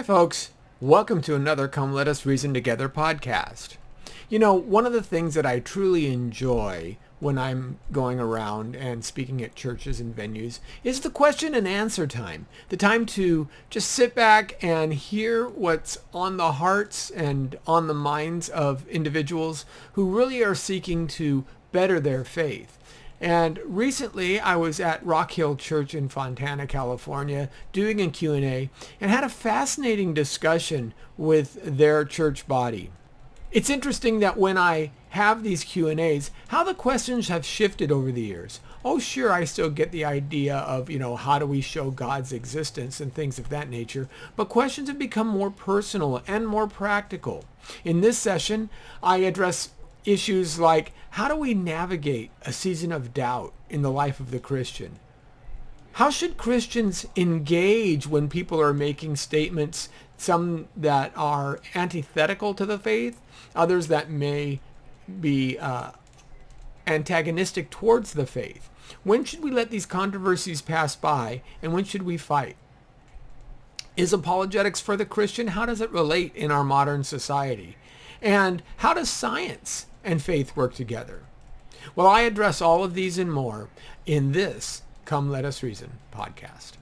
folks. Welcome to another Come Let Us Reason Together podcast. You know, one of the things that I truly enjoy when I'm going around and speaking at churches and venues is the question and answer time. The time to just sit back and hear what's on the hearts and on the minds of individuals who really are seeking to better their faith. And recently I was at Rock Hill Church in Fontana, California, doing a Q&A and had a fascinating discussion with their church body. It's interesting that when I have these Q&As, how the questions have shifted over the years. Oh, sure, I still get the idea of, how do we show God's existence and things of that nature, but questions have become more personal and more practical. In this session, I address issues like, how do we navigate a season of doubt in the life of the Christian? How should Christians engage when people are making statements, some that are antithetical to the faith, others that may be antagonistic towards the faith? When should we let these controversies pass by, and when should we fight? Is apologetics for the Christian? How does it relate in our modern society? And how does science and faith work together? Well, I address all of these and more in this Come Let Us Reason podcast.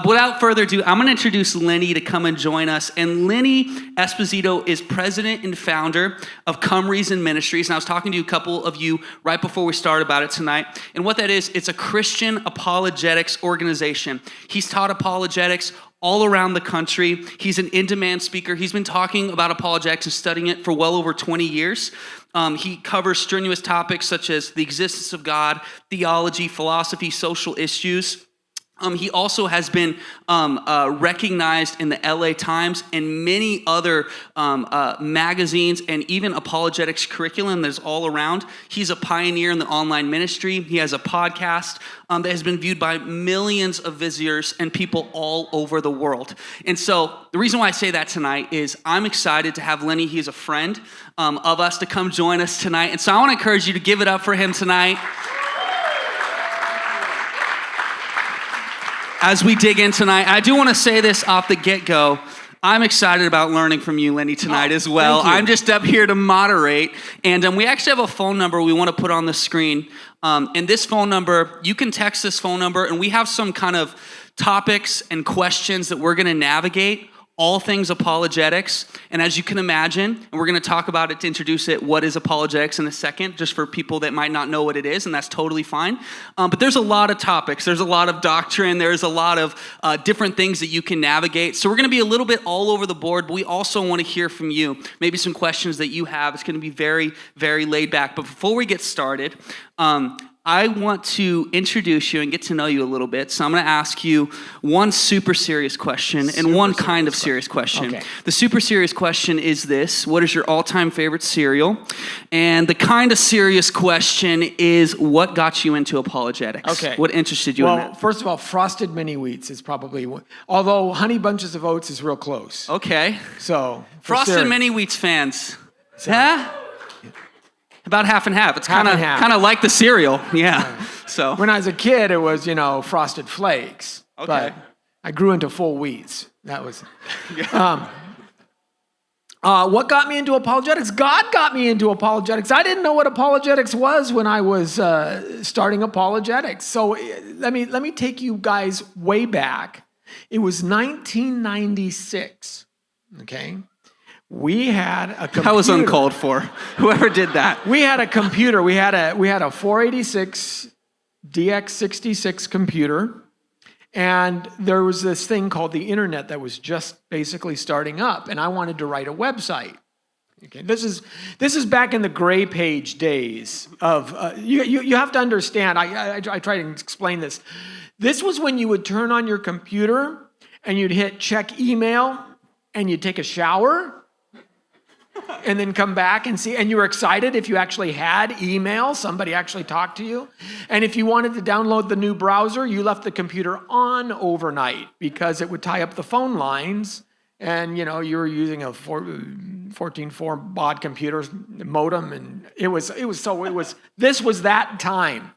Without further ado, I'm going to introduce Lenny to come and join us. And Lenny Esposito is president and founder of Come Reason Ministries. And I was talking to a couple of you right before we started about it tonight. And what that is, it's a Christian apologetics organization. He's taught apologetics all around the country. He's an in-demand speaker. He's been talking about apologetics and studying it for well over 20 years. He covers strenuous topics such as the existence of God, theology, philosophy, social issues. He also has been recognized in the LA Times and many other magazines and even apologetics curriculum that's all around. He's a pioneer in the online ministry. He has a podcast that has been viewed by millions of visitors and people all over the world. And so the reason why I say that tonight is I'm excited to have Lenny. He's a friend of us to come join us tonight. And so I want to encourage you to give it up for him tonight. As we dig in tonight, I do want to say this off the get-go. I'm excited about learning from you, Lenny, tonight as well. I'm just up here to moderate. And we actually have a phone number we want to put on the screen. And this phone number, you can text this phone number, and we have some kind of topics and questions that we're going to navigate, all things apologetics. And as you can imagine, and we're going to talk about it to introduce it, what is apologetics in a second, just for people that might not know what it is, and that's totally fine. But there's a lot of topics. There's a lot of doctrine. There's a lot of different things that you can navigate. So we're going to be a little bit all over the board, but we also want to hear from you. Maybe some questions that you have. It's going to be very, very laid back. But before we get started, I want to introduce you and get to know you a little bit. So I'm going to ask you one super serious question and one kind of serious question. Okay. The super serious question is this: what is your all-time favorite cereal? And the kind of serious question is, what got you into apologetics? Okay. What interested you in that? Well, first of all, Frosted Mini Wheats is probably one, although Honey Bunches of Oats is real close. Okay. So Frosted Mini Wheats fans. Huh? About half and half. It's kind of like the cereal. Yeah. So when I was a kid, it was, Frosted Flakes. Okay. But I grew into full wheats. That was. What got me into apologetics? God got me into apologetics. I didn't know what apologetics was when I was starting apologetics. So let me take you guys way back. It was 1996. Okay. We had a computer. That was uncalled for. Whoever did that. We had a computer. We had a 486 DX66 computer, and there was this thing called the internet that was just basically starting up, and I wanted to write a website. Okay, this is back in the gray page days of. You have to understand. I try to explain this. This was when you would turn on your computer and you'd hit check email, and you'd take a shower. And then come back and see, and you were excited if you actually had email, somebody actually talked to you. And if you wanted to download the new browser, you left the computer on overnight because it would tie up the phone lines and you were using a 14.4 baud computer modem, and this was that time.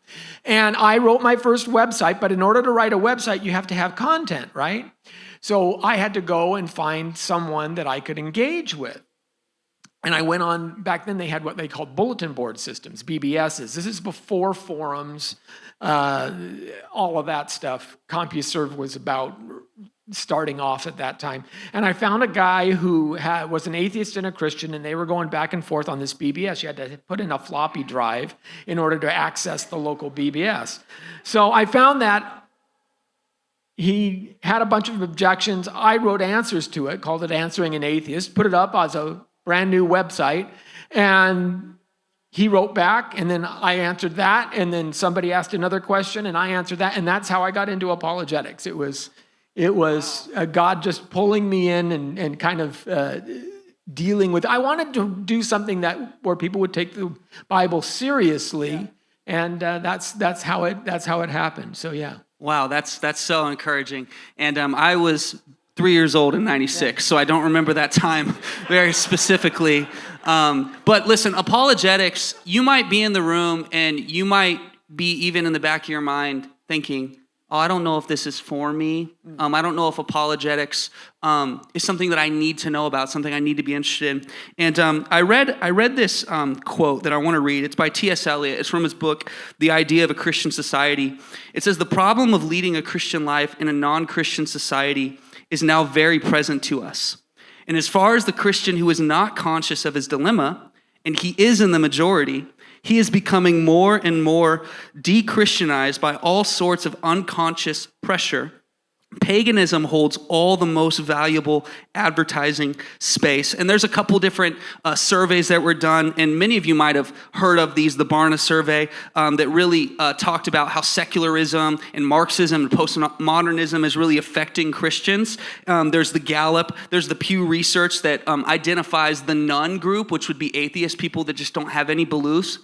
And I wrote my first website, but in order to write a website, you have to have content, right? So I had to go and find someone that I could engage with. And I went on, back then they had what they called bulletin board systems, BBSs. This is before forums, all of that stuff. CompuServe was about starting off at that time. And I found a guy who was an atheist and a Christian, and they were going back and forth on this BBS. You had to put in a floppy drive in order to access the local BBS. So I found that he had a bunch of objections. I wrote answers to it, called it Answering an Atheist, put it up as a brand new website, and he wrote back, and then I answered that, and then somebody asked another question, and I answered that, and that's how I got into apologetics. It was God just pulling me in and kind of dealing with. I wanted to do something where people would take the Bible seriously, and that's how it happened. So yeah. Wow, that's so encouraging. And I was 3 years old in 96, so I don't remember that time very specifically. But listen, apologetics, you might be in the room and you might be even in the back of your mind thinking, oh, I don't know if this is for me. I don't know if apologetics is something that I need to know about, something I need to be interested in. And I read this quote that I want to read. It's by T.S. Eliot. It's from his book, The Idea of a Christian Society. It says, the problem of leading a Christian life in a non-Christian society is now very present to us. And as far as the Christian who is not conscious of his dilemma, and he is in the majority, he is becoming more and more de-Christianized by all sorts of unconscious pressure. Paganism holds all the most valuable advertising space. And there's a couple different surveys that were done, and many of you might have heard of these, the Barna survey, that really talked about how secularism and Marxism and postmodernism is really affecting Christians. There's the Gallup, there's the Pew Research that identifies the none group, which would be atheist people that just don't have any beliefs,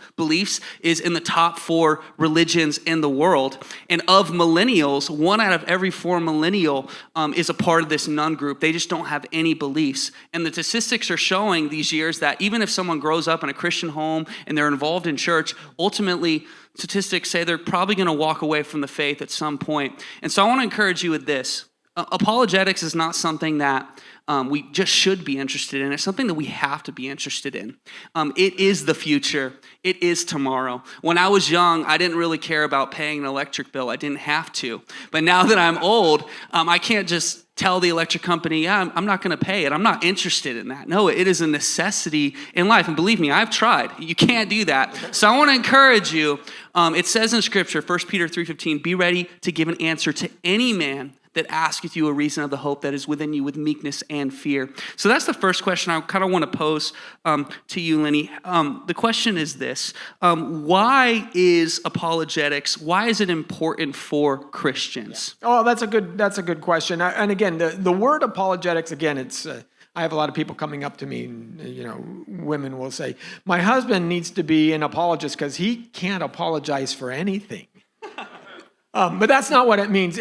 is in the top 4 religions in the world. And of millennials, 1 out of every 4 millennial is a part of this none group. They just don't have any beliefs. And the statistics are showing these years that even if someone grows up in a Christian home and they're involved in church, ultimately statistics say they're probably going to walk away from the faith at some point. And so I want to encourage you with this. Apologetics is not something that we just should be interested in. It's something that we have to be interested in. It is the future. It is tomorrow. When I was young, I didn't really care about paying an electric bill. I didn't have to. But now that I'm old, I can't just tell the electric company, I'm not going to pay it. I'm not interested in that. No, it is a necessity in life. And believe me, I've tried. You can't do that. So I want to encourage you. It says in Scripture, 1 Peter 3:15, be ready to give an answer to any man that asketh you a reason of the hope that is within you with meekness and fear. So that's the first question I kind of want to pose to you, Lenny. The question is this. Why is apologetics, why is it important for Christians? Yeah. Oh, that's a good question. And again, the word apologetics, again, it's I have a lot of people coming up to me, and, women will say, my husband needs to be an apologist because he can't apologize for anything. But that's not what it means.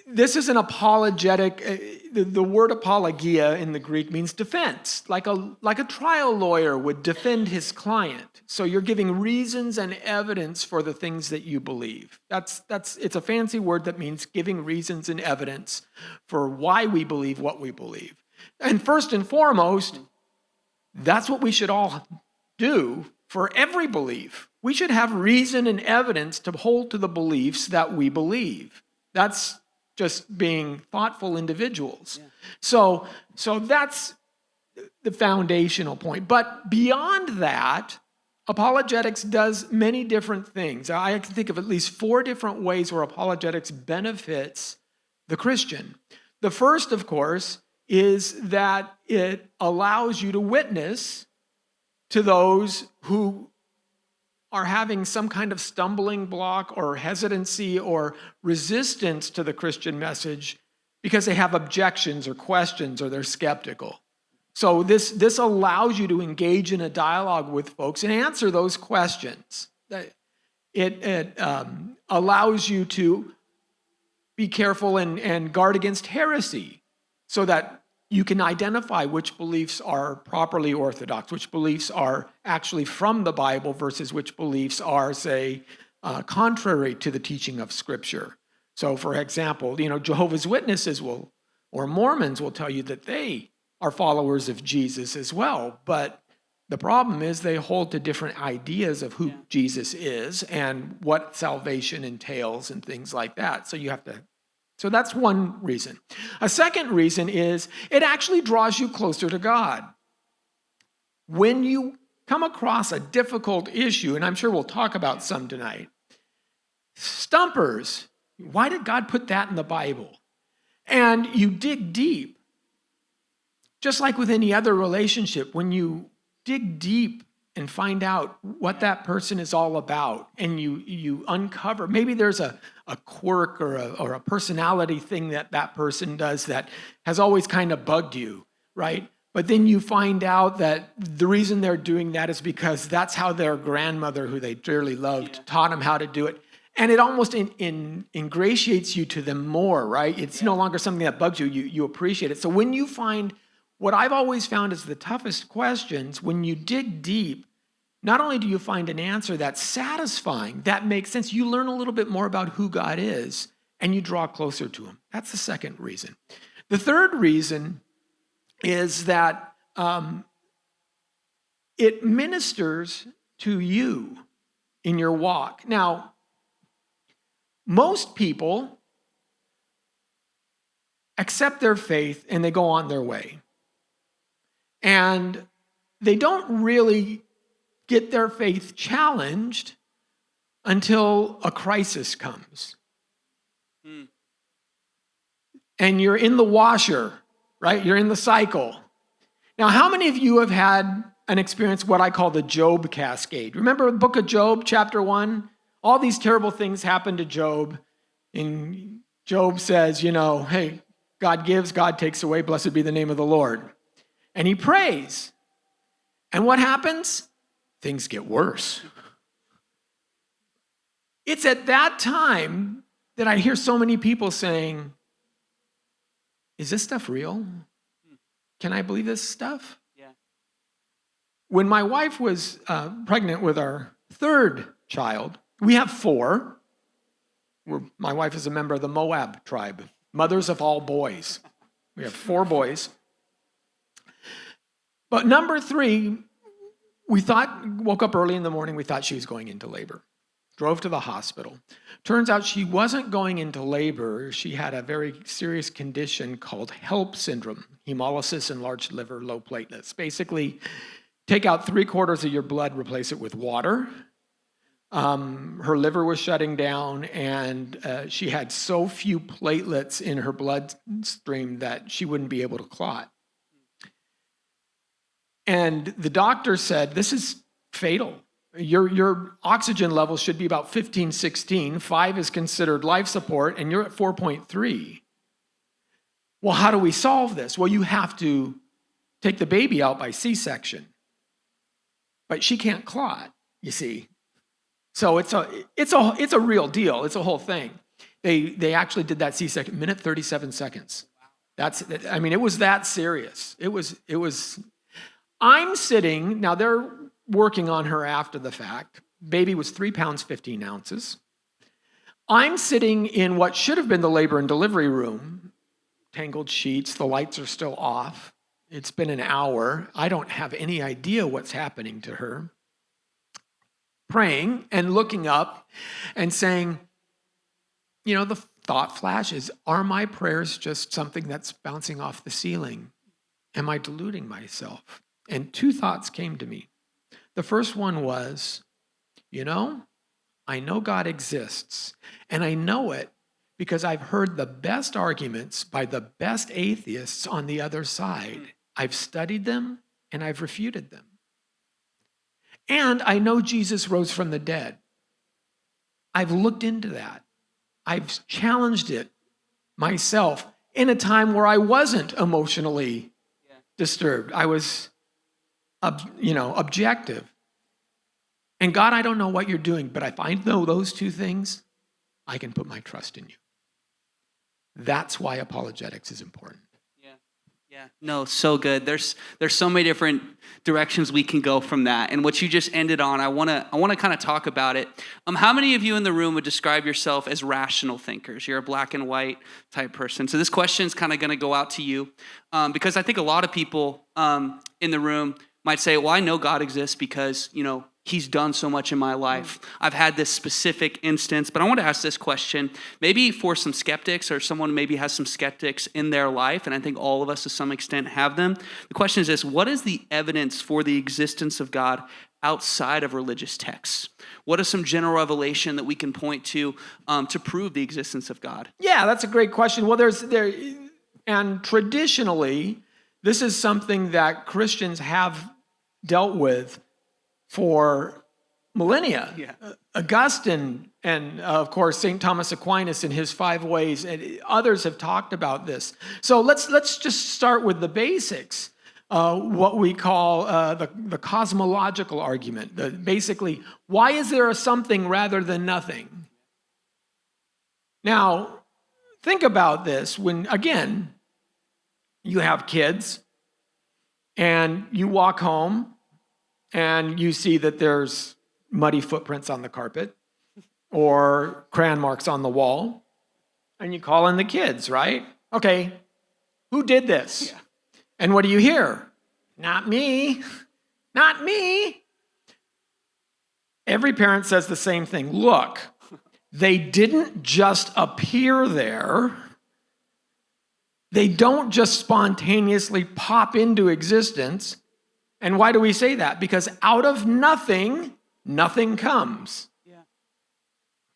This is an apologetic. The word apologia in the Greek means defense, like a trial lawyer would defend his client. So you're giving reasons and evidence for the things that you believe. It's a fancy word that means giving reasons and evidence for why we believe what we believe. And first and foremost, that's what we should all do for every belief. We should have reason and evidence to hold to the beliefs that we believe. That's just being thoughtful individuals. Yeah. So that's the foundational point. But beyond that, apologetics does many different things. I can think of at least 4 different ways where apologetics benefits the Christian. The first, of course, is that it allows you to witness to those who are having some kind of stumbling block or hesitancy or resistance to the Christian message because they have objections or questions or they're skeptical. So this allows you to engage in a dialogue with folks and answer those questions. It allows you to be careful and guard against heresy so that you can identify which beliefs are properly orthodox, which beliefs are actually from the Bible versus which beliefs are, say, contrary to the teaching of Scripture. So, for example, Jehovah's Witnesses or Mormons will tell you that they are followers of Jesus as well. But the problem is they hold to different ideas of who Jesus is and what salvation entails and things like that. So that's one reason. A second reason is it actually draws you closer to God. When you come across a difficult issue, and I'm sure we'll talk about some tonight, stumpers, why did God put that in the Bible? And you dig deep. Just like with any other relationship, when you dig deep and find out what that person is all about, and you uncover, maybe there's a quirk or a personality thing that person does that has always kind of bugged you, right? But then you find out that the reason they're doing that is because that's how their grandmother, who they dearly loved, taught them how to do it. And it almost ingratiates you to them more, right? It's no longer something that bugs you. You appreciate it. So when you find, what I've always found is the toughest questions, when you dig deep, not only do you find an answer that's satisfying, that makes sense, you learn a little bit more about who God is, and you draw closer to him. That's the second reason. The third reason is that it ministers to you in your walk. Now, most people accept their faith and they go on their way. And they don't really get their faith challenged until a crisis comes. And you're in the washer, right? You're in the cycle. Now, how many of you have had an experience, what I call the Job cascade? Remember the book of Job, chapter 1? All these terrible things happened to Job. And Job says, hey, God gives, God takes away, blessed be the name of the Lord. And he prays. And what happens? Things get worse. It's at that time that I hear so many people saying, is this stuff real? Can I believe this stuff? Yeah. When my wife was pregnant with our third child, we have 4. My wife is a member of the Moab tribe, mothers of all boys. We have 4 boys. But number 3, woke up early in the morning, we thought she was going into labor. Drove to the hospital. Turns out she wasn't going into labor. She had a very serious condition called HELLP syndrome, hemolysis, enlarged liver, low platelets. Basically, take out 3/4 of your blood, replace it with water. Her liver was shutting down, and she had so few platelets in her bloodstream that she wouldn't be able to clot. And the doctor said, this is fatal. Your oxygen levels should be about 15, 16. 5 is considered life support, and you're at 4.3. Well, how do we solve this? Well, you have to take the baby out by C-section. But she can't clot, you see. So it's a real deal. It's a whole thing. They actually did that C-section, minute 37 seconds. It was that serious. It was. I'm sitting, now they're working on her after the fact. Baby was 3 pounds, 15 ounces. I'm sitting in what should have been the labor and delivery room, tangled sheets, the lights are still off. It's been an hour. I don't have any idea what's happening to her. Praying and looking up and saying, the thought flashes, are my prayers just something that's bouncing off the ceiling? Am I deluding myself? And 2 thoughts came to me. The first one was, I know God exists, and I know it because I've heard the best arguments by the best atheists on the other side. I've studied them, and I've refuted them. And I know Jesus rose from the dead. I've looked into that. I've challenged it myself in a time where I wasn't emotionally disturbed. I was objective. And God, I don't know what you're doing, but if I know those 2 things, I can put my trust in you. That's why apologetics is important. Yeah. Yeah, no, so good. There's so many different directions we can go from that. And what you just ended on, I wanna kind of talk about it. How many of you in the room would describe yourself as rational thinkers? You're a black and white type person. So this question is kind of gonna go out to you, because I think a lot of people in the room might say, well, I know God exists because, he's done so much in my life. I've had this specific instance, but I want to ask this question, maybe for some skeptics or someone maybe has some skeptics in their life, and I think all of us to some extent have them. The question is this: what is the evidence for the existence of God outside of religious texts? What is some general revelation that we can point to prove the existence of God? Yeah, that's a great question. Well, and traditionally, this is something that Christians have dealt with for millennia. Yeah. Augustine and, of course, St. Thomas Aquinas in his 5 ways, and others have talked about this. So let's just start with the basics. What we call the cosmological argument. Basically, why is there a something rather than nothing? Now, think about this. When, again, you have kids and you walk home and you see that there's muddy footprints on the carpet or crayon marks on the wall, and you call in the kids, right? Okay, who did this? Yeah. And what do you hear? Not me. Not me. Every parent says the same thing. Look, they didn't just appear there. They don't just spontaneously pop into existence. And why do we say that? Because out of nothing, nothing comes. Yeah.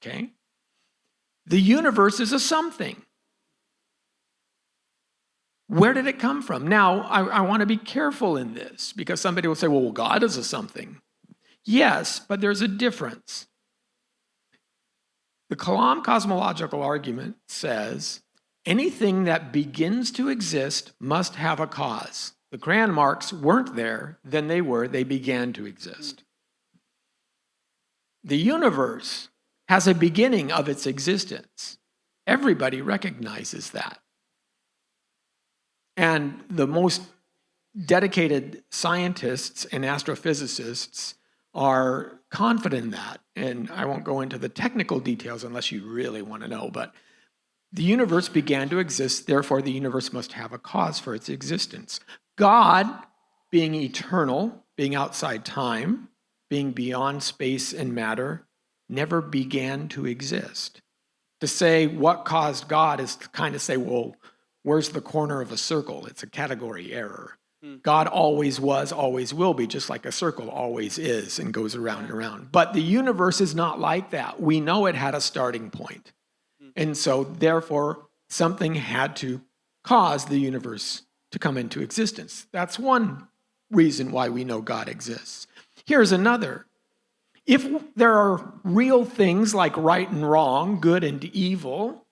Okay? The universe is a something. Where did it come from? Now, I want to be careful in this because somebody will say, well, God is a something. Yes, but there's a difference. The Kalam cosmological argument says anything that begins to exist must have a cause. The crayon marks weren't there, then they began to exist. The universe has a beginning of its existence. Everybody recognizes that. And the most dedicated scientists and astrophysicists are confident in that. And I won't go into the technical details unless you really want to know, but the universe began to exist, therefore the universe must have a cause for its existence. God, being eternal, being outside time, being beyond space and matter, never began to exist. To say what caused God is to kind of say, well, where's the corner of a circle? It's a category error. God always was, always will be, just like a circle always is and goes around and around. But the universe is not like that. We know it had a starting point. And so, therefore, something had to cause the universe to come into existence. That's one reason why we know God exists. Here's another. If there are real things like right and wrong, good and evil,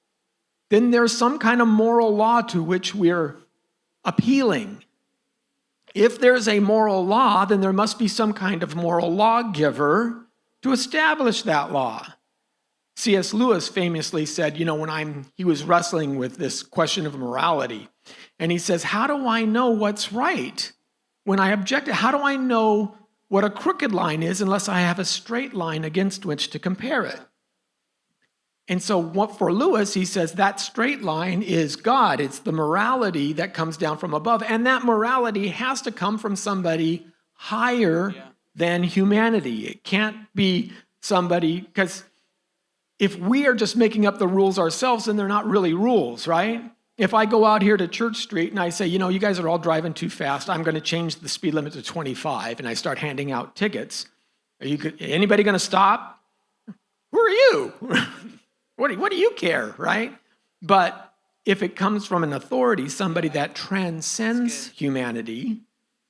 then there's some kind of moral law to which we're appealing. If there's a moral law, then there must be some kind of moral lawgiver to establish that law. C.S. Lewis famously said, when he was wrestling with this question of morality, and he says, how do I know what's right? When I object, how do I know what a crooked line is unless I have a straight line against which to compare it? And so for Lewis, he says that straight line is God. It's the morality that comes down from above. And that morality has to come from somebody higher than humanity. It can't be somebody, because if we are just making up the rules ourselves, then they're not really rules, right? If I go out here to Church Street and I say, you guys are all driving too fast, I'm going to change the speed limit to 25, and I start handing out tickets, anybody going to stop? Who are you? What do you care, right? But if it comes from an authority, somebody that transcends humanity,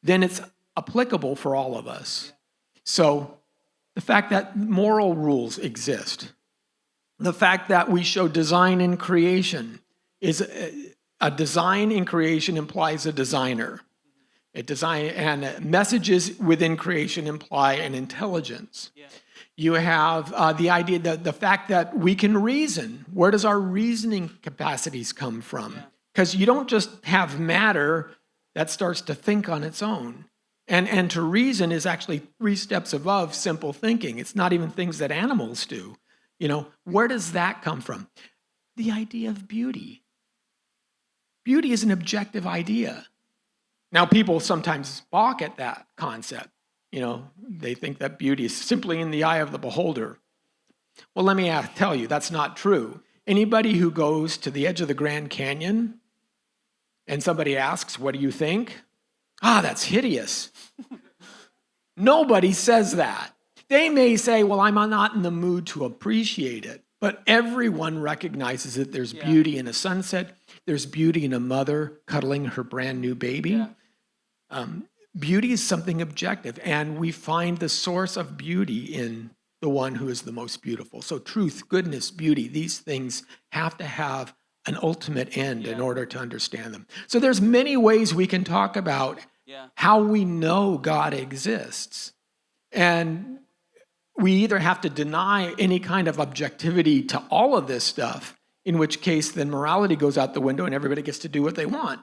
then it's applicable for all of us. So the fact that moral rules exist, the fact that we show design in creation is a design in creation implies a designer. And messages within creation imply an intelligence. Yeah. You have the idea that the fact that we can reason. Where does our reasoning capacities come from? Because you don't just have matter that starts to think on its own. And to reason is actually 3 steps above simple thinking. It's not even things that animals do. Where does that come from? The idea of beauty. Beauty is an objective idea. Now, people sometimes balk at that concept. They think that beauty is simply in the eye of the beholder. Well, let me tell you, that's not true. Anybody who goes to the edge of the Grand Canyon and somebody asks, what do you think? That's hideous. Nobody says that. They may say, well, I'm not in the mood to appreciate it. But everyone recognizes that there's beauty in a sunset. There's beauty in a mother cuddling her brand new baby. Yeah. Beauty is something objective, and we find the source of beauty in the one who is the most beautiful. So truth, goodness, beauty, these things have to have an ultimate end in order to understand them. So there's many ways we can talk about how we know God exists. And we either have to deny any kind of objectivity to all of this stuff, in which case then morality goes out the window and everybody gets to do what they want,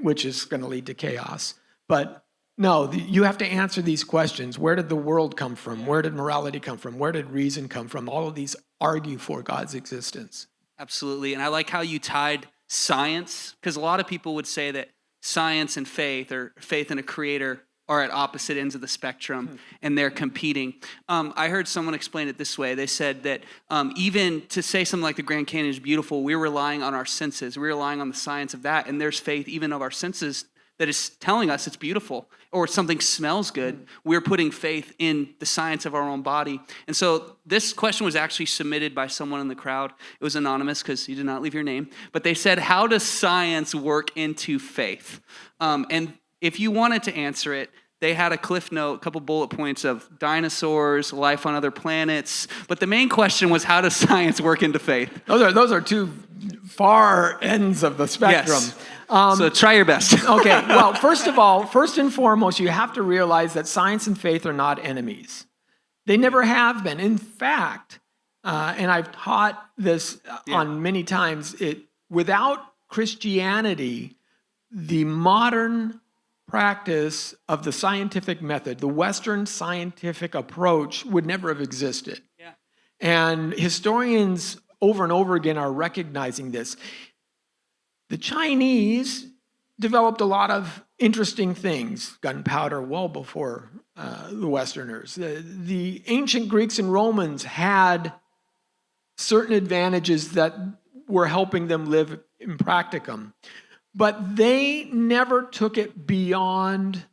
which is going to lead to chaos. But no, you have to answer these questions. Where did the world come from? Where did morality come from? Where did reason come from? All of these argue for God's existence. Absolutely. And I like how you tied science, because a lot of people would say that science and faith, or faith in a creator, are at opposite ends of the spectrum, and they're competing. I heard someone explain it this way. They said that even to say something like the Grand Canyon is beautiful, we're relying on our senses. We're relying on the science of that, and there's faith even of our senses that is telling us it's beautiful, or something smells good. We're putting faith in the science of our own body. And so this question was actually submitted by someone in the crowd. It was anonymous because you did not leave your name. But they said, how does science work into faith? And if you wanted to answer it, they had a cliff note, a couple bullet points of dinosaurs, life on other planets. But the main question was, how does science work into faith? Those are two far ends of the spectrum. Yes. So try your best. Okay, well, first and foremost, you have to realize that science and faith are not enemies. They never have been. In fact, and I've taught this on many times, without Christianity, the modern practice of the scientific method, the Western scientific approach, would never have existed. Yeah. And historians over and over again are recognizing this. The Chinese developed a lot of interesting things, gunpowder well before the Westerners. The ancient Greeks and Romans had certain advantages that were helping them live in practicum, but they never took it beyond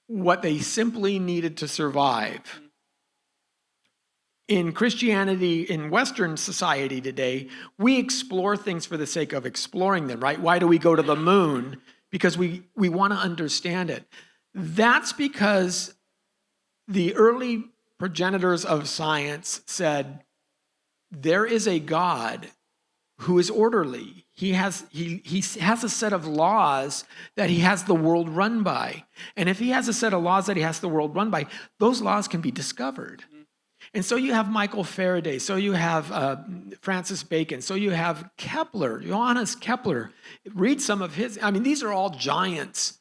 what they simply needed to survive. In Christianity, in Western society today, we explore things for the sake of exploring them, right? Why do we go to the moon? Because we want to understand it. That's because the early progenitors of science said, there is a God who is orderly. He has a set of laws that he has the world run by. And if he has a set of laws that he has the world run by, those laws can be discovered. And so you have Michael Faraday, so you have Francis Bacon, so you have Kepler, Johannes Kepler. Read some of his, these are all giants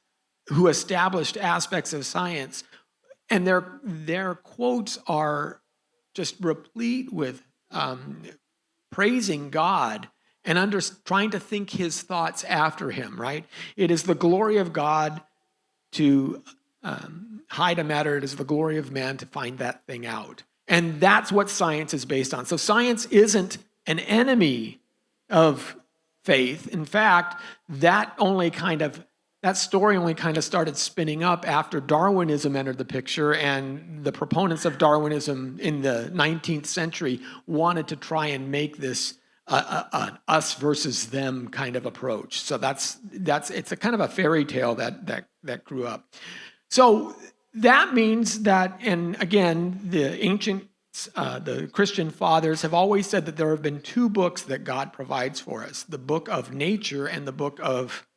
who established aspects of science. And their quotes are just replete with praising God and trying to think his thoughts after him, right? It is the glory of God to hide a matter. It is the glory of man to find that thing out. And that's what science is based on. So science isn't an enemy of faith. In fact, that story only kind of started spinning up after Darwinism entered the picture, and the proponents of Darwinism in the 19th century wanted to try and make this an us versus them kind of approach. So it's a kind of a fairy tale that grew up. So that means that, and again, the Christian fathers have always said that there have been 2 books that God provides for us, the book of nature and the book of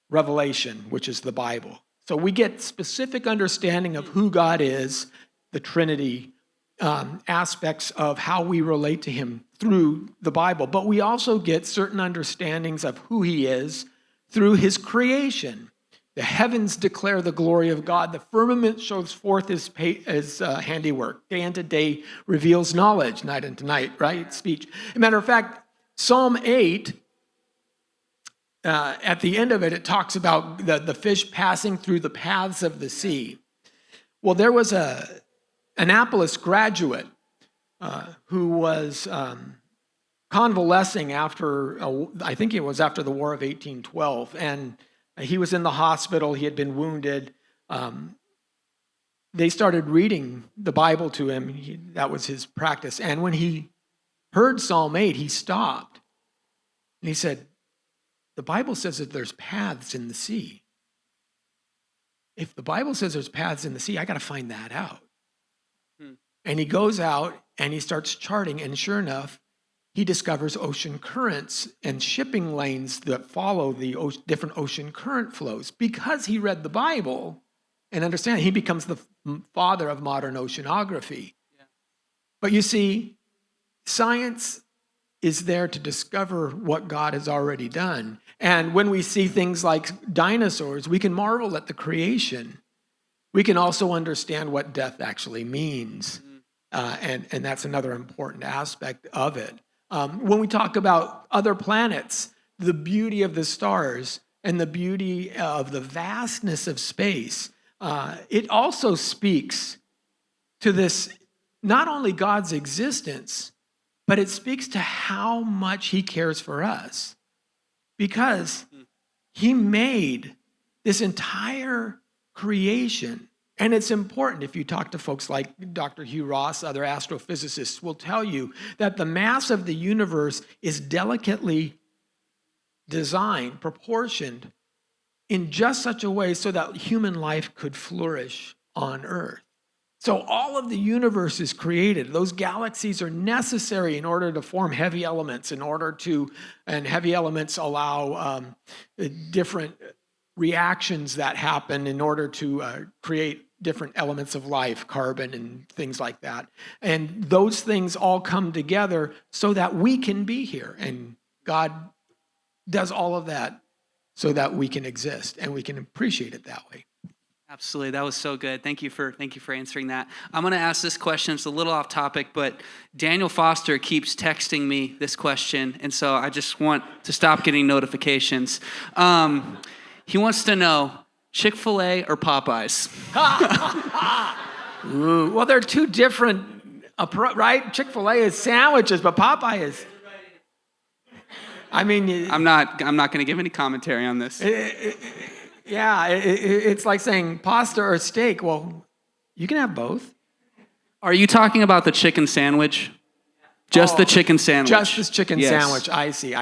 Revelation, which is the Bible. So we get specific understanding of who God is, the Trinity, aspects of how we relate to him through the Bible. But we also get certain understandings of who he is through his creation. The heavens declare the glory of God. The firmament shows forth his handiwork. Day unto day reveals knowledge. Night unto night, right? Speech. As a matter of fact, Psalm 8, at the end of it, it talks about the fish passing through the paths of the sea. Well, there was an Annapolis graduate who was convalescing after, I think it was after the War of 1812, and he was in the hospital. He had been wounded. They started reading the Bible to him. That was his practice. And when he heard Psalm 8, he stopped. And he said, the Bible says that there's paths in the sea. If the Bible says there's paths in the sea, I got to find that out. And he goes out and he starts charting. And sure enough, he discovers ocean currents and shipping lanes that follow the different ocean current flows. Because he read the Bible and understand, he becomes the father of modern oceanography. Yeah. But you see, science is there to discover what God has already done. And when we see things like dinosaurs, we can marvel at the creation. We can also understand what death actually means. And that's another important aspect of it. When we talk about other planets, the beauty of the stars and the beauty of the vastness of space, it also speaks to this, not only God's existence, but it speaks to how much he cares for us. Because he made this entire creation. And it's important, if you talk to folks like Dr. Hugh Ross, other astrophysicists will tell you that the mass of the universe is delicately designed, proportioned in just such a way so that human life could flourish on Earth. So all of the universe is created. Those galaxies are necessary in order to form heavy elements, and heavy elements allow different reactions that happen in order to create different elements of life, carbon and things like that. And those things all come together so that we can be here. And God does all of that so that we can exist and we can appreciate it that way. Absolutely. That was so good. Thank you for answering that. I'm going to ask this question. It's a little off topic, but Daniel Foster keeps texting me this question, and so I just want to stop getting notifications. He wants to know, Chick-fil-A or Popeyes? Ooh, well, they're two different, right? Chick-fil-A is sandwiches, but Popeye is... I mean... I'm not going to give any commentary on this. It's like saying pasta or steak. Well, you can have both. Are you talking about the chicken sandwich? Just the chicken sandwich. Just this chicken sandwich. I see.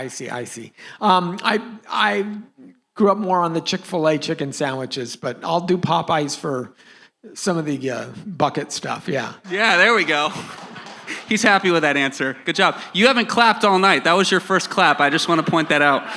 I grew up more on the Chick-fil-A chicken sandwiches, but I'll do Popeyes for some of the bucket stuff. Yeah. Yeah, there we go. He's happy with that answer. Good job. You haven't clapped all night. That was your first clap. I just want to point that out.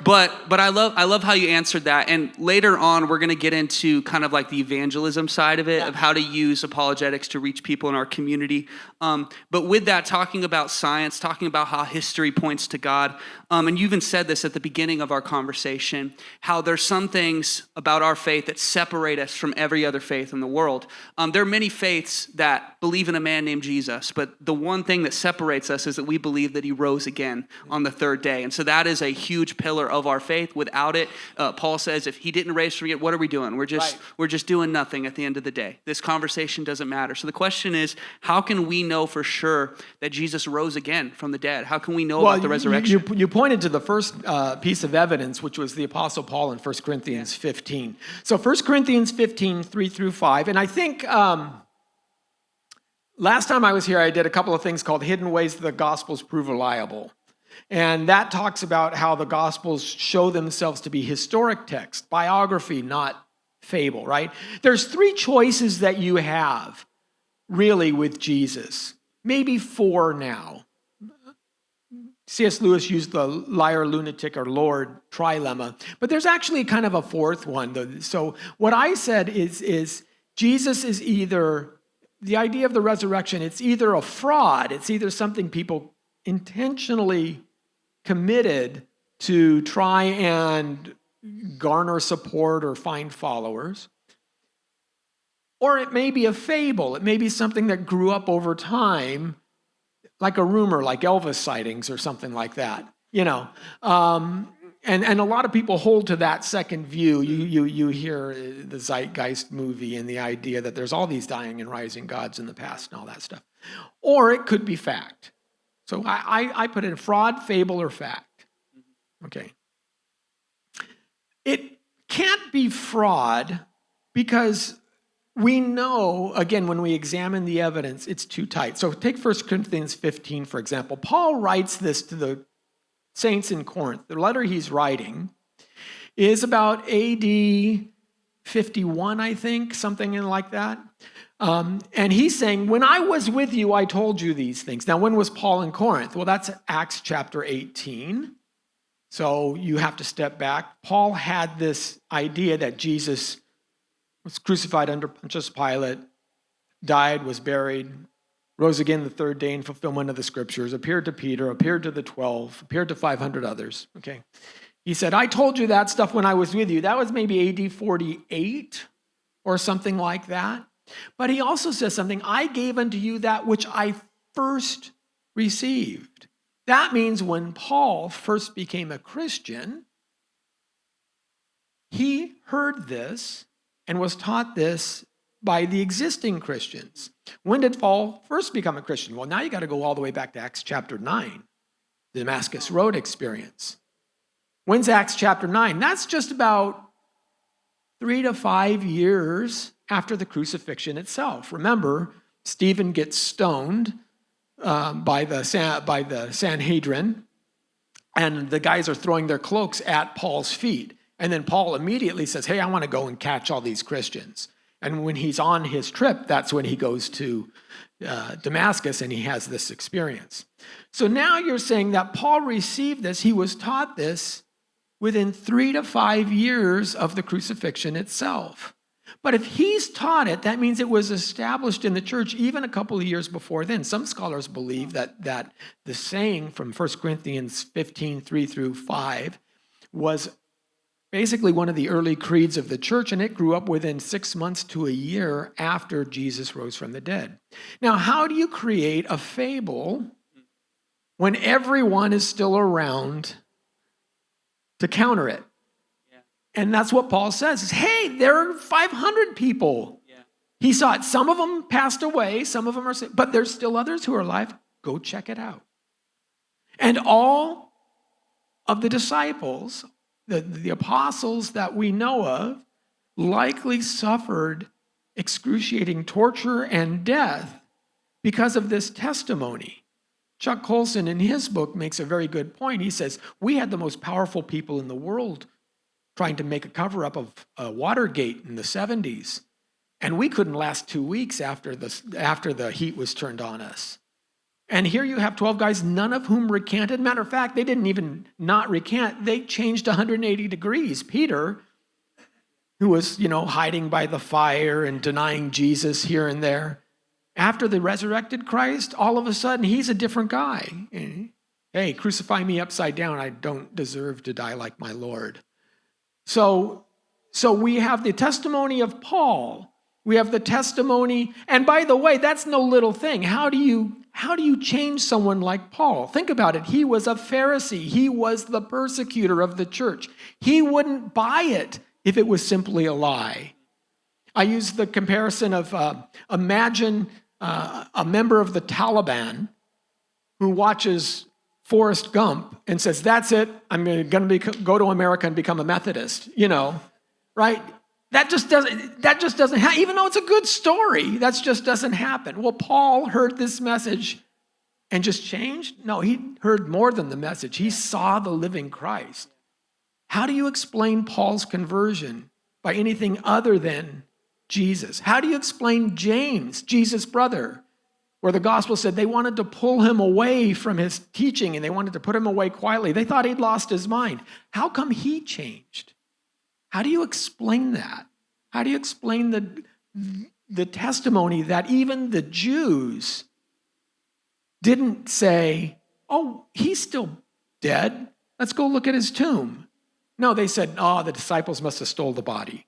But I love how you answered that. And later on, we're going to get into kind of like the evangelism side of it, of how to use apologetics to reach people in our community. But with that, talking about science, talking about how history points to God, and you even said this at the beginning of our conversation, how there's some things about our faith that separate us from every other faith in the world. There are many faiths that believe in a man named Jesus, but the one thing that separates us is that we believe that he rose again on the third day. And so that is a huge pillar of our faith. Without it, Paul says, if he didn't raise from the dead, what are we doing? We're just doing nothing at the end of the day. This conversation doesn't matter. So the question is, how can we know for sure that Jesus rose again from the dead? How can we know about the resurrection? You pointed to the first piece of evidence, which was the Apostle Paul in 1 Corinthians 15. So 1 Corinthians 15, 3 through 5. And I think last time I was here, I did a couple of things called Hidden Ways that the Gospels Prove Reliable. And that talks about how the Gospels show themselves to be historic text, biography, not fable, right? There's three choices that you have, really, with Jesus. Maybe four now. C.S. Lewis used the liar, lunatic, or Lord trilemma. But there's actually kind of a fourth one. So what I said is Jesus is either, the idea of the resurrection, it's either a fraud, it's either something people intentionally committed to try and garner support or find followers. Or it may be a fable. It may be something that grew up over time, like a rumor, like Elvis sightings or something like that. And a lot of people hold to that second view. You hear the Zeitgeist movie and the idea that there's all these dying and rising gods in the past and all that stuff. Or it could be fact. So I put in fraud, fable, or fact. Okay. It can't be fraud because we know, again, when we examine the evidence, it's too tight. So take 1 Corinthians 15, for example. Paul writes this to the saints in Corinth. The letter he's writing is about AD 51, I think, something like that. And he's saying, when I was with you, I told you these things. Now, when was Paul in Corinth? Well, that's Acts chapter 18. So you have to step back. Paul had this idea that Jesus was crucified under Pontius Pilate, died, was buried, rose again the third day in fulfillment of the scriptures, appeared to Peter, appeared to the 12, appeared to 500 others. Okay. He said, I told you that stuff when I was with you. That was maybe AD 48 or something like that. But he also says something, I gave unto you that which I first received. That means when Paul first became a Christian, he heard this and was taught this by the existing Christians. When did Paul first become a Christian? Well, now you got to go all the way back to Acts chapter 9, the Damascus Road experience. When's Acts chapter 9? That's just about 3 to 5 years after the crucifixion itself. Remember, Stephen gets stoned by the Sanhedrin, and the guys are throwing their cloaks at Paul's feet. And then Paul immediately says, hey, I want to go and catch all these Christians. And when he's on his trip, that's when he goes to Damascus and he has this experience. So now you're saying that Paul received this, he was taught this within 3 to 5 years of the crucifixion itself. But if he's taught it, that means it was established in the church even a couple of years before then. Some scholars believe that the saying from 1 Corinthians 15, 3 through 5 was basically one of the early creeds of the church, and it grew up within 6 months to a year after Jesus rose from the dead. Now, how do you create a fable when everyone is still around to counter it? And that's what Paul says, is, hey, there are 500 people. Yeah. He saw it. Some of them passed away. Some of them are sick. But there's still others who are alive. Go check it out. And all of the disciples, the apostles that we know of, likely suffered excruciating torture and death because of this testimony. Chuck Colson, in his book, makes a very good point. He says, we had the most powerful people in the world trying to make a cover-up of Watergate in the 70s. And we couldn't last 2 weeks after the heat was turned on us. And here you have 12 guys, none of whom recanted. Matter of fact, they didn't even not recant. They changed 180 degrees. Peter, who was, hiding by the fire and denying Jesus here and there, after the resurrected Christ, all of a sudden, he's a different guy. Hey, crucify me upside down. I don't deserve to die like my Lord. So we have the testimony of Paul. We have the testimony, and by the way, that's no little thing. How do you change someone like Paul? Think about it. He was a Pharisee. He was the persecutor of the church. He wouldn't buy it if it was simply a lie. I use the comparison of imagine a member of the Taliban who watches Forrest Gump and says, that's it, I'm going to go to America and become a Methodist, right? That just doesn't happen. Even though it's a good story, that just doesn't happen. Well, Paul heard this message and just changed? No, he heard more than the message. He saw the living Christ. How do you explain Paul's conversion by anything other than Jesus? How do you explain James, Jesus' brother, where the gospel said they wanted to pull him away from his teaching and they wanted to put him away quietly? They thought he'd lost his mind. How come he changed? How do you explain that? How do you explain the testimony that even the Jews didn't say, oh, he's still dead? Let's go look at his tomb. No, they said, oh, the disciples must have stole the body.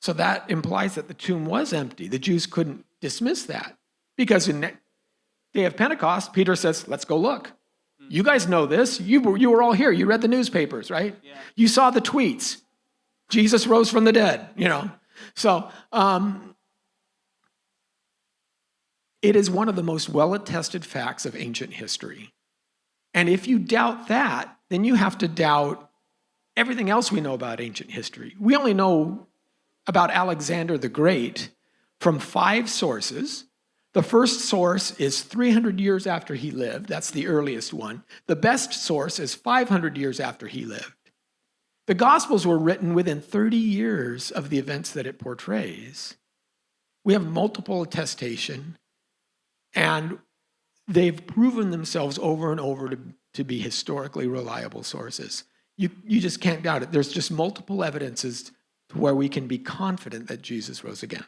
So that implies that the tomb was empty. The Jews couldn't dismiss that. Because in the day of Pentecost, Peter says, let's go look. You guys know this. You were all here. You read the newspapers, right? Yeah. You saw the tweets. Jesus rose from the dead, So it is one of the most well-attested facts of ancient history. And if you doubt that, then you have to doubt everything else we know about ancient history. We only know about Alexander the Great from 5 sources. The first source is 300 years after he lived. That's the earliest one. The best source is 500 years after he lived. The Gospels were written within 30 years of the events that it portrays. We have multiple attestation, and they've proven themselves over and over to be historically reliable sources. You just can't doubt it. There's just multiple evidences to where we can be confident that Jesus rose again.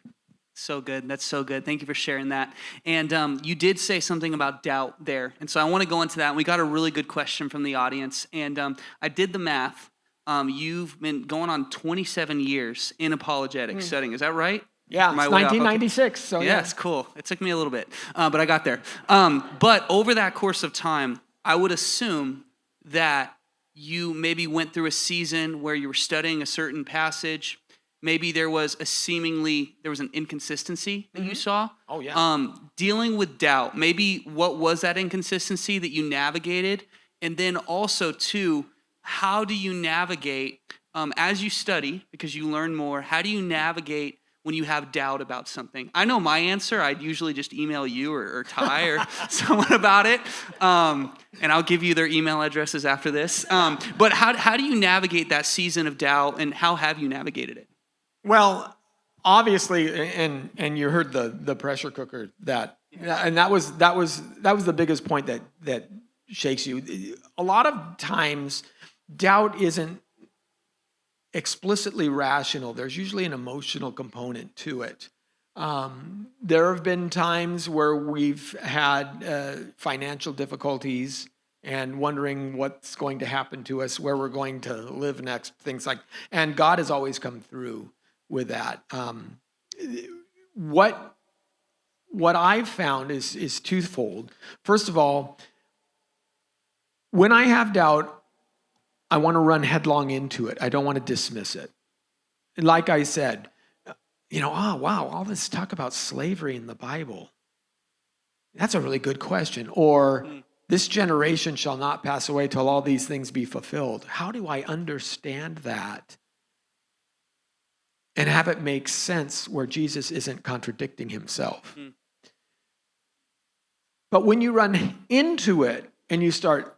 So good. That's so good. Thank you for sharing that. And you did say something about doubt there. And so I want to go into that. We got a really good question from the audience. And I did the math. You've been going on 27 years in apologetics studying. Is that right? Yeah, it's 1996. So yeah, it's cool. It took me a little bit, but I got there. But over that course of time, I would assume that you maybe went through a season where you were studying a certain passage. Maybe there was an inconsistency that you saw. Oh, yeah. Dealing with doubt. Maybe what was that inconsistency that you navigated? And then also, too, how do you navigate, as you study, because you learn more, how do you navigate when you have doubt about something? I know my answer. I'd usually just email you or Ty or someone about it, and I'll give you their email addresses after this. But how do you navigate that season of doubt, and how have you navigated it? Well, obviously, and you heard the pressure cooker and that was the biggest point that shakes you. A lot of times, doubt isn't explicitly rational. There's usually an emotional component to it. There have been times where we've had financial difficulties and wondering what's going to happen to us, where we're going to live next, and God has always come through with that. What I've found is twofold. First of all, when I have doubt, I want to run headlong into it. I don't want to dismiss it. And like I said, wow, all this talk about slavery in the Bible. That's a really good question. Or this generation shall not pass away till all these things be fulfilled. How do I understand that and have it make sense where Jesus isn't contradicting himself? But when you run into it and you start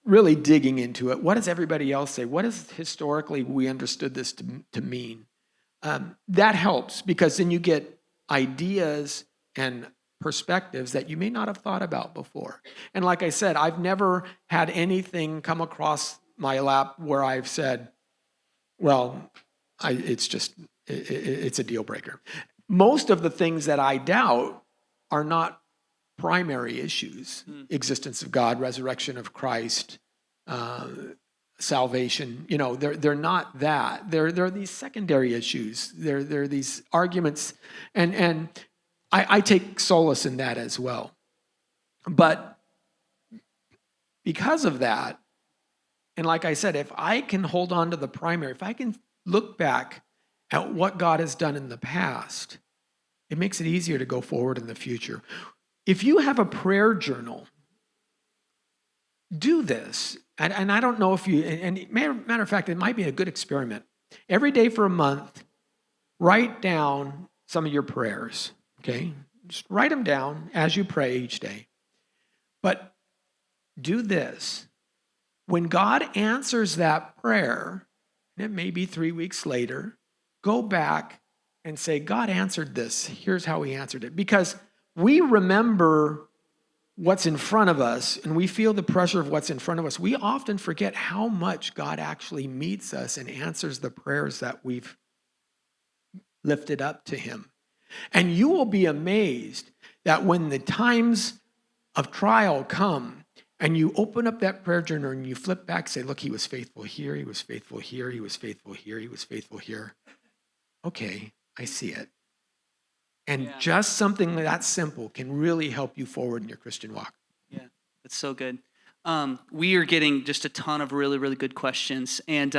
really digging into it, what does everybody else say? What is historically we understood this to mean? That helps, because then you get ideas and perspectives that you may not have thought about before. And like I said, I've never had anything come across my lap where I've said, well, it's a deal breaker. Most of the things that I doubt are not primary issues: existence of God, resurrection of Christ, salvation. They're not that. They're these secondary issues. They're these arguments, and I take solace in that as well. But because of that, and like I said, if I can hold on to the primary, if I can look back at what God has done in the past, it makes it easier to go forward in the future. If you have a prayer journal, do this. And I don't know if you, and matter of fact, it might be a good experiment. Every day for a month, write down some of your prayers, okay? Just write them down as you pray each day. But do this. When God answers that prayer, and it may be 3 weeks later, go back and say, God answered this. Here's how he answered it. Because we remember what's in front of us, and we feel the pressure of what's in front of us. We often forget how much God actually meets us and answers the prayers that we've lifted up to him. And you will be amazed that when the times of trial come and you open up that prayer journal and you flip back, say, look, he was faithful here, he was faithful here, he was faithful here, he was faithful here. Okay, I see it. And just something that simple can really help you forward in your Christian walk. Yeah, that's so good. We are getting just a ton of really, really good questions. And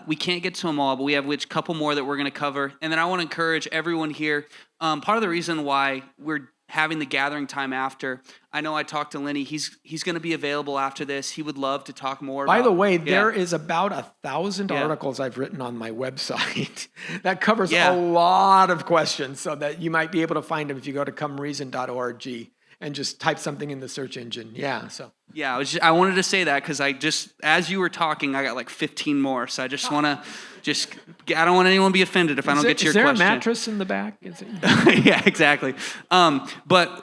we can't get to them all, but we have a couple more that we're going to cover. And then I want to encourage everyone here. Part of the reason why we're having the gathering time after, I know I talked to Lenny. He's going to be available after this. He would love to talk more By the way, there is about 1,000 articles I've written on my website that covers a lot of questions, so that you might be able to find them if you go to comereason.org and just type something in the search engine. I wanted to say that because as you were talking, I got like 15 more. So I just want to I don't want anyone to be offended if I don't get to your question. Is there a mattress in the back? Yeah, exactly. But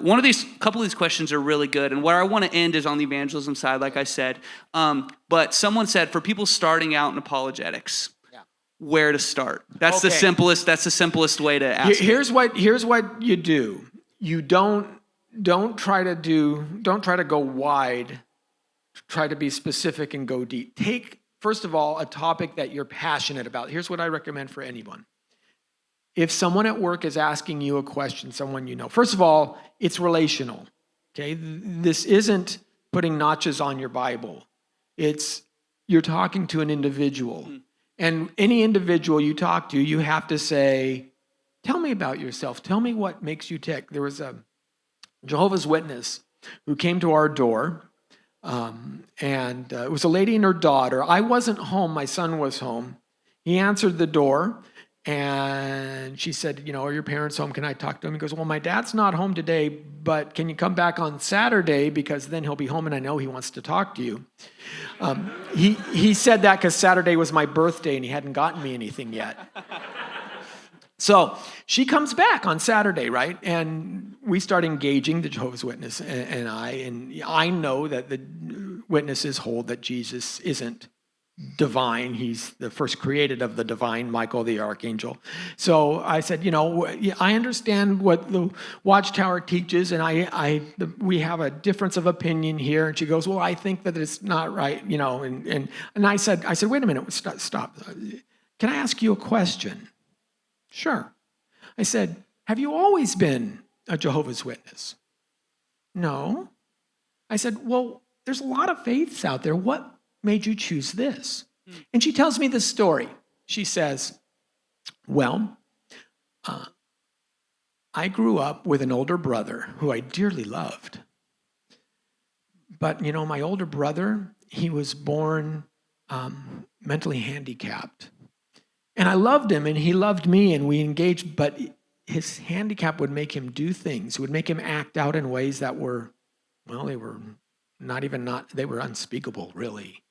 couple of these questions are really good. And where I want to end is on the evangelism side, like I said. But someone said, for people starting out in apologetics, where to start? That's the simplest way to ask. Here's what you do. You don't try to go wide. Try to be specific and go deep. Take, first of all, a topic that you're passionate about. Here's what I recommend for anyone. If someone at work is asking you a question, someone you know, first of all, it's relational. Okay? This isn't putting notches on your Bible. You're talking to an individual. And any individual you talk to, you have to say, tell me about yourself. Tell me what makes you tick. There was a Jehovah's Witness who came to our door, and it was a lady and her daughter. I wasn't home. My son was home. He answered the door, and she said, are your parents home? Can I talk to him? He goes, well, my dad's not home today, but can you come back on Saturday, because then he'll be home, and I know he wants to talk to you. He said that because Saturday was my birthday, and he hadn't gotten me anything yet. So she comes back on Saturday, right? And we start engaging, the Jehovah's Witness and I know that the witnesses hold that Jesus isn't divine. He's the first created of the divine, Michael the archangel. So I said, I understand what the Watchtower teaches, and we have a difference of opinion here. And she goes, well, I think that it's not right, and I said, wait a minute, stop. Can I ask you a question? Sure. I said, have you always been a Jehovah's Witness? No. I said, well, there's a lot of faiths out there. What made you choose this? And she tells me this story. She says, well, I grew up with an older brother who I dearly loved. But, my older brother, he was born mentally handicapped. And I loved him, and he loved me, and we engaged, but his handicap would make him do things, would make him act out in ways that were, they were they were unspeakable, really.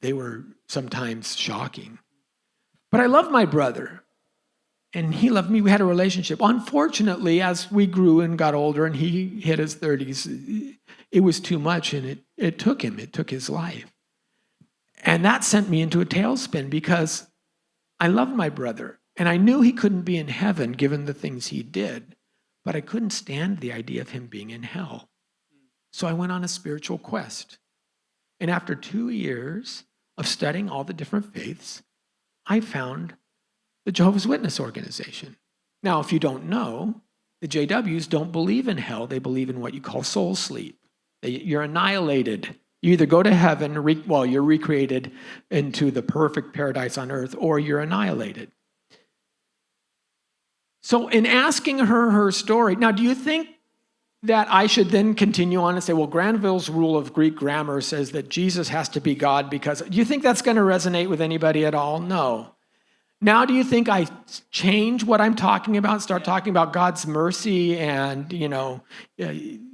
They were sometimes shocking. But I loved my brother, and he loved me. We had a relationship. Unfortunately, as we grew and got older, and he hit his 30s, it was too much, and it took his life. And that sent me into a tailspin, because I loved my brother, and I knew he couldn't be in heaven given the things he did, but I couldn't stand the idea of him being in hell. So I went on a spiritual quest. And after 2 years of studying all the different faiths, I found the Jehovah's Witness organization. Now, if you don't know, the JWs don't believe in hell. They believe in what you call soul sleep. You're annihilated. You either go to heaven, you're recreated into the perfect paradise on earth, or you're annihilated. So in asking her story, now do you think that I should then continue on and say, well, Granville's rule of Greek grammar says that Jesus has to be God, because do you think that's going to resonate with anybody at all? No. Now, do you think I change what I'm talking about, start talking about God's mercy and,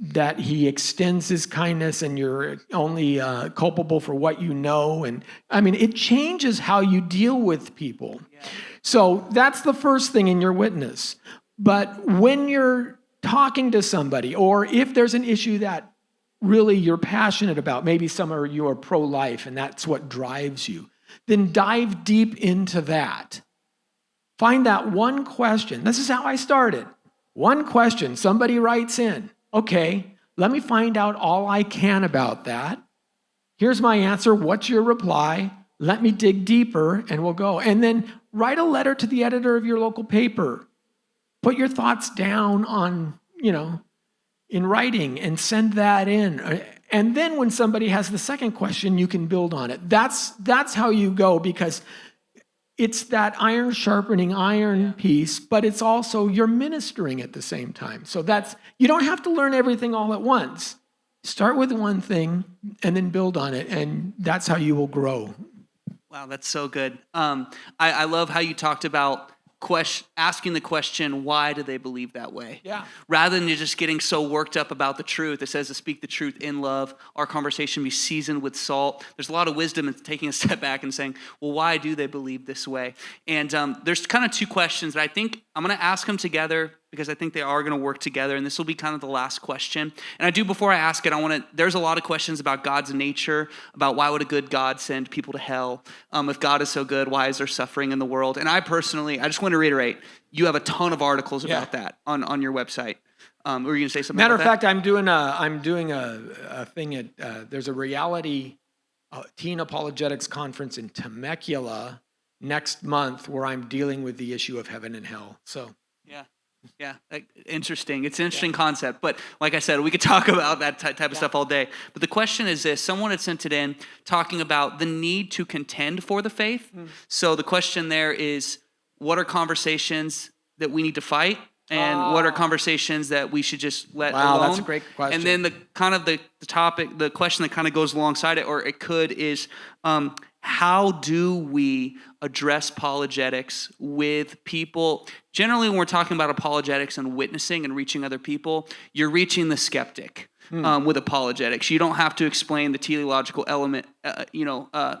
that he extends his kindness and you're only culpable for what you know? And it changes how you deal with people. Yeah. So that's the first thing in your witness. But when you're talking to somebody, or if there's an issue that really you're passionate about, maybe some of you are pro-life and that's what drives you, then dive deep into that. Find that one question. This is how I started. One question. Somebody writes in, okay, let me find out all I can about that. Here's my answer. What's your reply? Let me dig deeper and we'll go. And then write a letter to the editor of your local paper. Put your thoughts down on, in writing and send that in. And then when somebody has the second question, you can build on it. That's how you go, because it's that iron sharpening iron piece, but it's also you're ministering at the same time. So you don't have to learn everything all at once. Start with one thing and then build on it, and that's how you will grow. Wow, that's so good. I love how you talked about asking the question, why do they believe that way? Yeah. Rather than just getting so worked up about the truth. It says to speak the truth in love. Our conversation be seasoned with salt. There's a lot of wisdom in taking a step back and saying, well, why do they believe this way? And there's kind of two questions that I think I'm going to ask them together, because I think they are going to work together, and this will be kind of the last question. And before I ask it, there's a lot of questions about God's nature, about why would a good God send people to hell? If God is so good, why is there suffering in the world? And I just want to reiterate, you have a ton of articles about that on your website. Were you going to say something Matter about of fact, I'm doing a thing at, there's a reality teen apologetics conference in Temecula next month where I'm dealing with the issue of heaven and hell. So. Yeah, interesting. It's an interesting concept. But like I said, we could talk about that type of stuff all day. But the question is this. Someone had sent it in talking about the need to contend for the faith. So the question there is, what are conversations that we need to fight? And what are conversations that we should just let alone? Wow, that's a great question. And then the topic, the question that kind of goes alongside it, or it could, is how do we address apologetics with people? Generally, when we're talking about apologetics and witnessing and reaching other people, you're reaching the skeptic with apologetics. You don't have to explain the teleological element,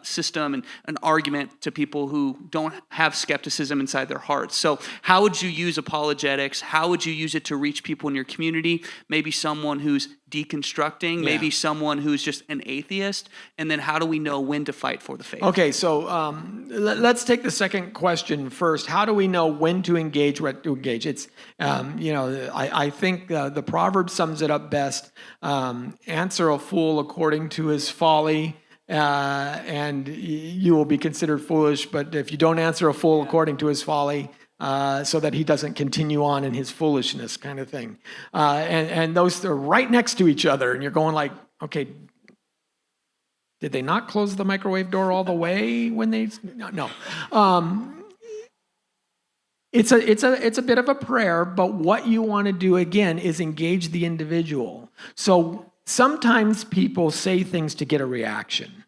system and an argument to people who don't have skepticism inside their hearts. So how would you use apologetics? How would you use it to reach people in your community? Maybe someone who's deconstructing, maybe someone who's just an atheist, and then how do we know when to fight for the faith? Okay, so let's take the second question first. How do we know when to engage, what to engage? It's, I think the proverb sums it up best. Answer a fool according to his folly, and you will be considered foolish. But if you don't answer a fool according to his folly, so that he doesn't continue on in his foolishness, kind of thing. And those are right next to each other, and you're going like, okay, did they not close the microwave door all the way when they? No. It's a bit of a prayer, but what you want to do again is engage the individual. So sometimes people say things to get a reaction.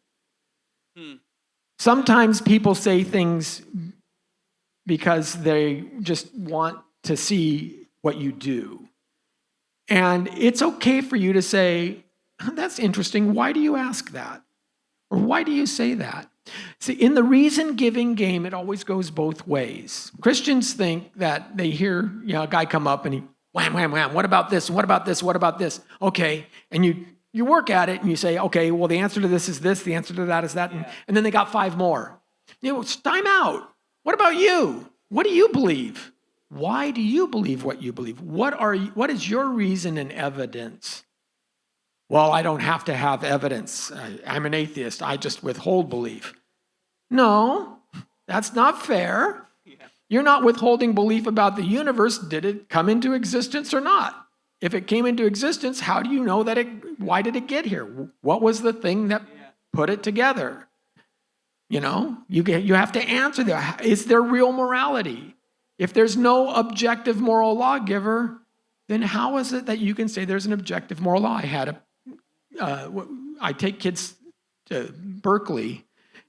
Sometimes people say things because they just want to see what you do. And it's okay for you to say, that's interesting. Why do you ask that? Or why do you say that? See, in the reason-giving game, it always goes both ways. Christians think that they hear a guy come up and he, wham, wham, wham, what about this? What about this? What about this? Okay, and you work at it and you say, okay, well, the answer to this is this, the answer to that is that, and then they got 5 more. Time out. What about you? What do you believe? Why do you believe what you believe? What is your reason and evidence? Well, I don't have to have evidence. I'm an atheist. I just withhold belief. No, that's not fair. You're not withholding belief about the universe. Did it come into existence or not? If it came into existence, how do you know why did it get here? What was the thing that put it together? You have to answer that. Is there real morality? If there's no objective moral lawgiver, then how is it that you can say there's an objective moral law? I take kids to Berkeley,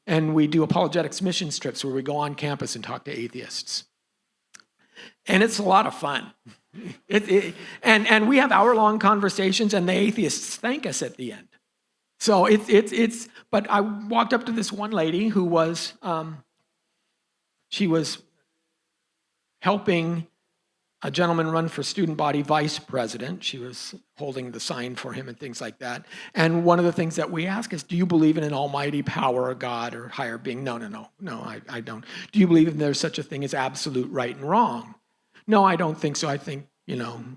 and we do apologetics mission trips where we go on campus and talk to atheists. And it's a lot of fun. And we have hour-long conversations, and the atheists thank us at the end. So but I walked up to this one lady who was, she was helping a gentleman run for student body vice president. She was holding the sign for him and things like that. And one of the things that we ask is, do you believe in an almighty power, a God, or higher being? No, I don't. Do you believe there's such a thing as absolute right and wrong? No, I don't think so. I think,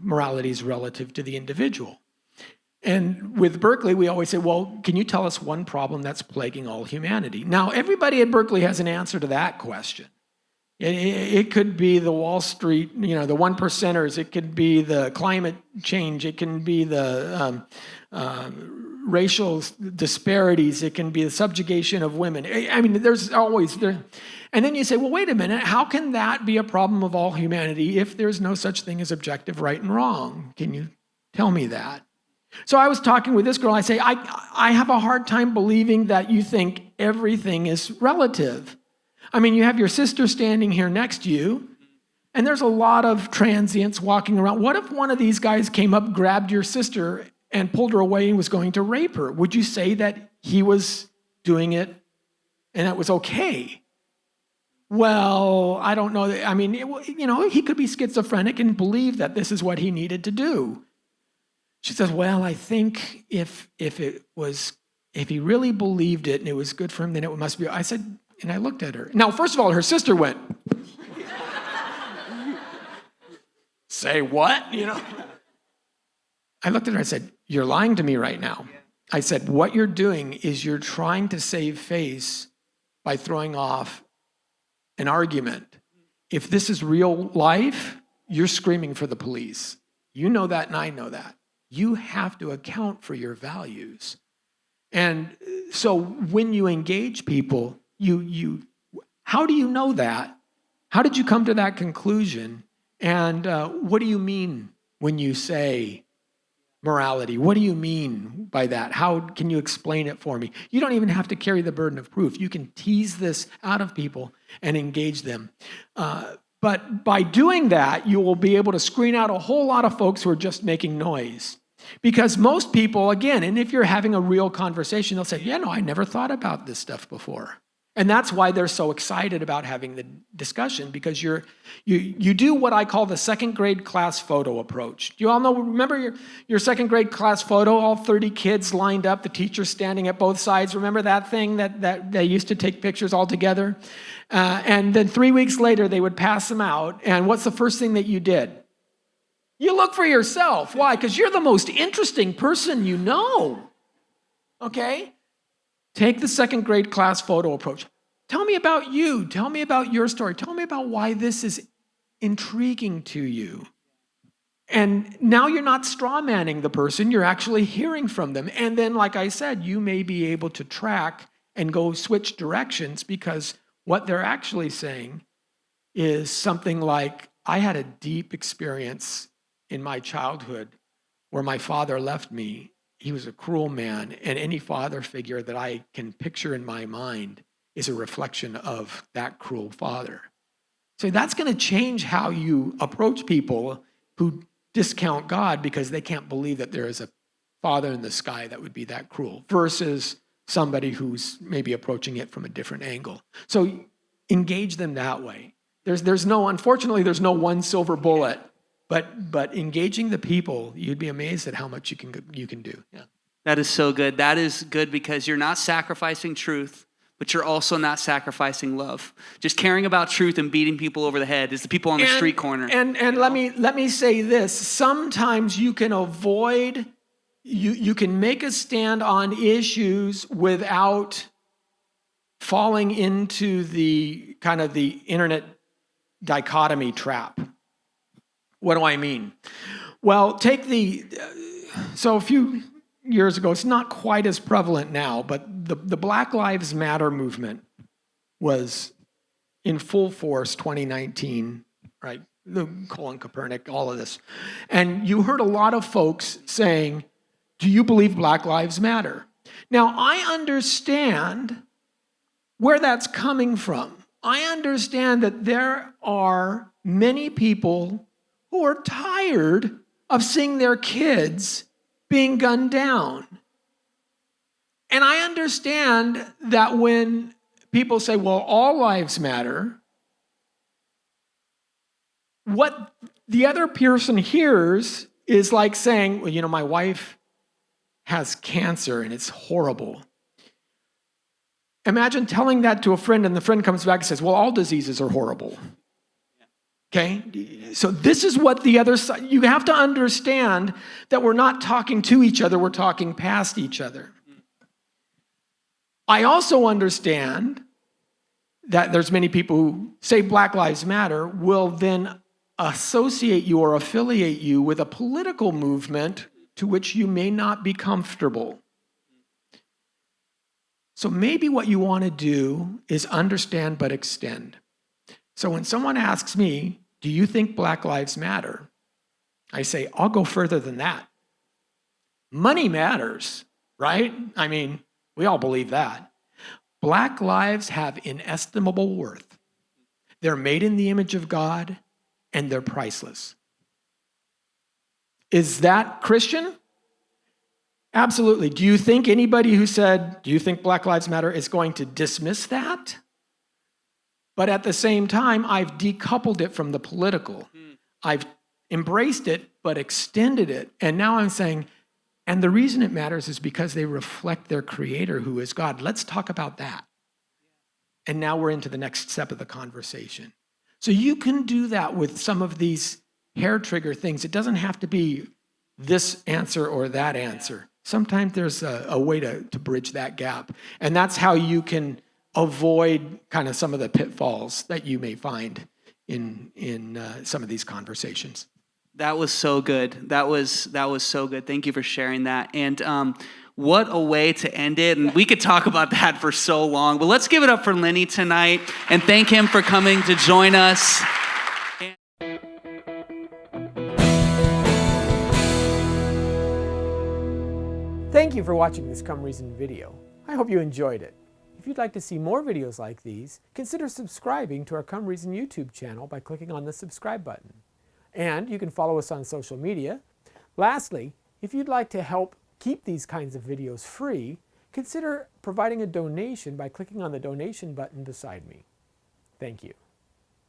morality is relative to the individual. And with Berkeley, we always say, well, can you tell us one problem that's plaguing all humanity? Now, everybody at Berkeley has an answer to that question. It could be the Wall Street, the one percenters. It could be the climate change. It can be the racial disparities. It can be the subjugation of women. I mean, there's always there. And then you say, well, wait a minute. How can that be a problem of all humanity if there's no such thing as objective right and wrong? Can you tell me that? So I was talking with this girl. I say, I have a hard time believing that you think everything is relative. I mean, you have your sister standing here next to you, and there's a lot of transients walking around. What if one of these guys came up, grabbed your sister, and pulled her away and was going to rape her? Would you say that he was doing it and that was okay? Well, I don't know. I mean, he could be schizophrenic and believe that this is what he needed to do. She says, well, I think if he really believed it and it was good for him, then it must be. I said, and I looked at her. Now, first of all, her sister went, say what? I looked at her, I said, you're lying to me right now. I said, what you're doing is you're trying to save face by throwing off an argument. If this is real life, you're screaming for the police. You know that and I know that. You have to account for your values. And so when you engage people, how do you know that? How did you come to that conclusion? And what do you mean when you say morality? What do you mean by that? How can you explain it for me? You don't even have to carry the burden of proof. You can tease this out of people and engage them. But by doing that, you will be able to screen out a whole lot of folks who are just making noise. Because most people, again, and if you're having a real conversation, they'll say, yeah, no, I never thought about this stuff before. And that's why they're so excited about having the discussion, because you do what I call the second grade class photo approach. You all know, remember your second grade class photo, all 30 kids lined up, the teacher standing at both sides. Remember that thing that they used to take pictures all together? And then 3 weeks later, they would pass them out. And what's the first thing that you did? You look for yourself. Why? Because you're the most interesting person you know. Okay? Take the second grade class photo approach. Tell me about you. Tell me about your story. Tell me about why this is intriguing to you. And now you're not straw manning the person. You're actually hearing from them. And then, like I said, you may be able to track and go switch directions, because what they're actually saying is something like, I had a deep experience in my childhood where my father left me. He was a cruel man, and any father figure that I can picture in my mind is a reflection of that cruel father. So that's going to change how you approach people who discount God because they can't believe that there is a father in the sky that would be that cruel, versus somebody who's maybe approaching it from a different angle. So engage them that way. Unfortunately, there's no one silver bullet. But engaging the people, you'd be amazed at how much you can do. Yeah. That is so good. That is good because you're not sacrificing truth, but you're also not sacrificing love. Just caring about truth and beating people over the head is the people on the street corner. And let me say this. Sometimes you can avoid, you can make a stand on issues without falling into the kind of the internet dichotomy trap. What do I mean? Well, so a few years ago, it's not quite as prevalent now, but the Black Lives Matter movement was in full force 2019, right? The Colin Kaepernick, all of this. And you heard a lot of folks saying, do you believe Black Lives Matter? Now, I understand where that's coming from. I understand that there are many people who are tired of seeing their kids being gunned down. And I understand that when people say, well, all lives matter, what the other person hears is like saying, well, my wife has cancer and it's horrible. Imagine telling that to a friend and the friend comes back and says, well, all diseases are horrible. Okay? So this is what the other side, you have to understand that we're not talking to each other, we're talking past each other. I also understand that there's many people who say Black Lives Matter will then associate you or affiliate you with a political movement to which you may not be comfortable. So maybe what you want to do is understand but extend. So when someone asks me, do you think Black Lives Matter? I say, I'll go further than that. Money matters, right? I mean, we all believe that. Black lives have inestimable worth. They're made in the image of God, and they're priceless. Is that Christian? Absolutely. Do you think anybody who said, do you think Black Lives Matter is going to dismiss that? But at the same time, I've decoupled it from the political. I've embraced it, but extended it. And now I'm saying, and the reason it matters is because they reflect their creator, who is God. Let's talk about that. And now we're into the next step of the conversation. So you can do that with some of these hair trigger things. It doesn't have to be this answer or that answer. Sometimes there's a way to bridge that gap. And that's how you can avoid kind of some of the pitfalls that you may find in some of these conversations. That was so good. That was so good. Thank you for sharing that. And what a way to end it. And we could talk about that for so long. But let's give it up for Lenny tonight and thank him for coming to join us. Thank you for watching this Come Reason video. I hope you enjoyed it. If you'd like to see more videos like these, consider subscribing to our Come Reason YouTube channel by clicking on the subscribe button. And you can follow us on social media. Lastly, if you'd like to help keep these kinds of videos free, consider providing a donation by clicking on the donation button beside me. Thank you.